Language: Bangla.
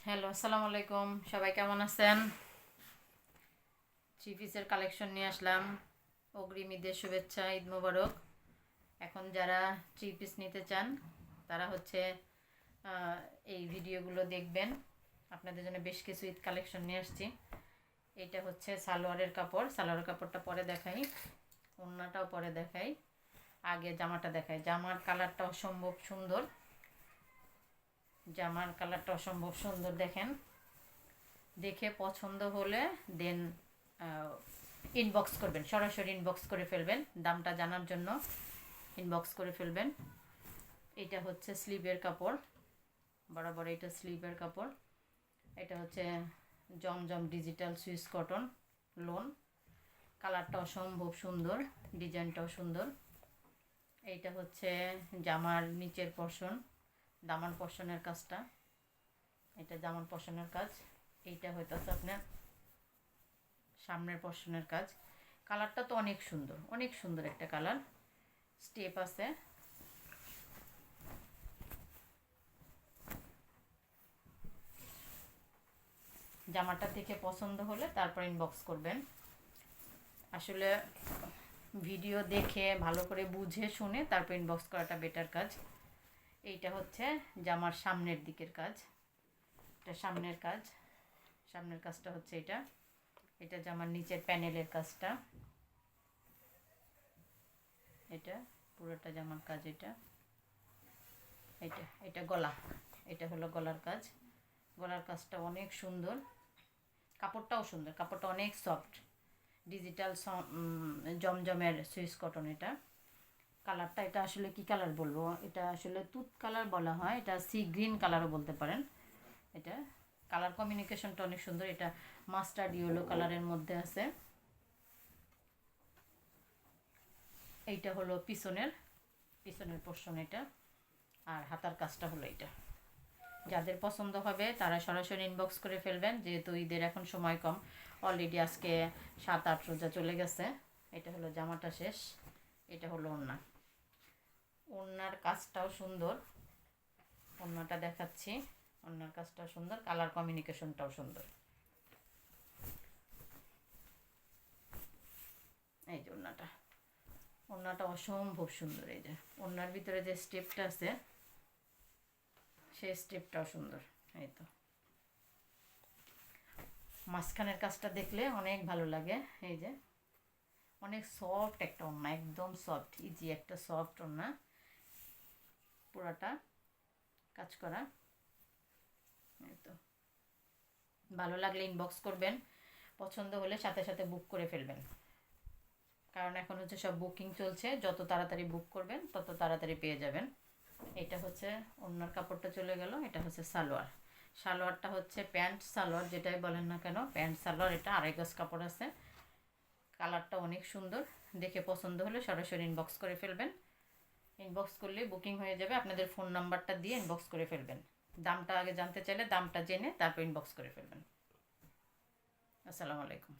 হ্যালো, আসসালামু আলাইকুম। সবাই কেমন আছেন? থ্রি পিসের কালেকশন নিয়ে আসলাম। অগ্রিম ঈদের শুভেচ্ছা, ঈদ মোবারক। এখন যারা থ্রি পিস নিতে চান তারা হচ্ছে এই ভিডিওগুলো দেখবেন। আপনাদের জন্য বেশ কিছু ঈদ কালেকশন নিয়ে আসছি। এইটা হচ্ছে সালোয়ারের কাপড়। সালোয়ারের কাপড়টা পরে দেখাই, ওড়নাটাও পরে দেখাই। আগে জামাটা দেখাই। জামার কালারটা অসম্ভব সুন্দর। জামার কালারটা অসম্ভব সুন্দর, দেখেন। দেখে পছন্দ হলে দেন ইনবক্স করবেন, সরাসরি ইনবক্স করে ফেলবেন। দামটা জানার জন্য ইনবক্স করে ফেলবেন। এটা হচ্ছে স্লিভের কাপড়, বরাবর এটা স্লিভের কাপড়। এটা হচ্ছে জমজম ডিজিটাল সুইস কটন লোন। কালারটা অসম্ভব সুন্দর, ডিজাইনটাও সুন্দর। এইটা হচ্ছে জামার নিচের পশন, দামান পশনের কাজটা। এটা জামার পশনের কাজ। এইটা হইতেছে আপনার সামনের পশনের কাজ। কালারটা তো অনেক সুন্দর, অনেক সুন্দর একটা কালার। স্টেপ আছে। জামাটা দেখে পছন্দ হলে তারপর ইনবক্স করবেন। আসলে ভিডিও দেখে ভালো করে বুঝে শুনে তারপর ইনবক্স করাটা বেটার কাজ। এইটা হচ্ছে জামার সামনের দিকের কাজ। এটা সামনের কাজ। সামনের কাজটা হচ্ছে এটা। এটা জামার নিচের প্যানেলের কাজটা। এটা পুরোটা জামার কাজ। এটা এটা এটা গলা। এটা হলো গলার কাজ। গলার কাজটা অনেক সুন্দর। কাপড়টাও সুন্দর, কাপড়টা অনেক সফট। ডিজিটাল জমজমের সুইস কটন। এটা কালারটা, এটা আসলে কি কালার বলবো, এটা আসলে তুত কালার বলা হয়, এটা সি গ্রিন কালারও বলতে পারেন। এটা কালার কমিউনিকেশনটা অনেক সুন্দর। এটা মাস্টার্ড ইয়েলো কালারের মধ্যে আছে। এইটা হলো পিছনের পিছনের পোর্শন এটা। আর হাতার কাজটা হলো এটা। যাদের পছন্দ হবে তারা সরাসরি ইনবক্স করে ফেলবেন, যেহেতু ঈদের এখন সময় কম। অলরেডি আজকে 7-8 রোজা চলে গেছে। এটা হলো জামাটা শেষ। এটা হলো ওড়না। ওড়নার কাজটাও সুন্দর। ওড়নাটা দেখাচ্ছি। ওড়নার কাজটাও সুন্দর, কালার কমিউনিকেশনটাও সুন্দর। এই যে ওড়নাটা, ওড়নাটা অসম্ভব সুন্দর। এই যে ওড়নার ভিতরে যে স্টেপটা আছে সেই স্টেপটাও সুন্দর। এই তো মাঝখানের কাজটা দেখলে অনেক ভালো লাগে। এই যে অনেক সফট একটা ওড়না, একদম সফট, ইজি একটা সফট ওড়না। পুরাটা কাজ করা। এই তো ভালো লাগলে ইনবক্স করবেন। পছন্দ হলে সাথে সাথে বুক করে ফেলবেন, কারণ এখন হচ্ছে সব বুকিং চলছে। যত তাড়াতাড়ি বুক করবেন তত তাড়াতাড়ি পেয়ে যাবেন। এটা হচ্ছে ওড়নার কাপড়টা চলে গেল। এটা হচ্ছে সালোয়ার। সালোয়ারটা হচ্ছে প্যান্ট সালোয়ার, যেটাই বলেন না কেন, প্যান্ট সালোয়ার। এটা 2.5 গজ কাপড় আছে। কালারটা অনেক সুন্দর। দেখে পছন্দ হলে সরাসরি ইনবক্স করে ফেলবেন। ইনবক্স করলে বুকিং হয়ে যাবে। আপনাদের ফোন নাম্বারটা দিয়ে ইনবক্স করে ফেলবেন। দামটা আগে জানতে চাইলে দামটা জেনে তারপর ইনবক্স করে ফেলবেন। আসসালামু আলাইকুম।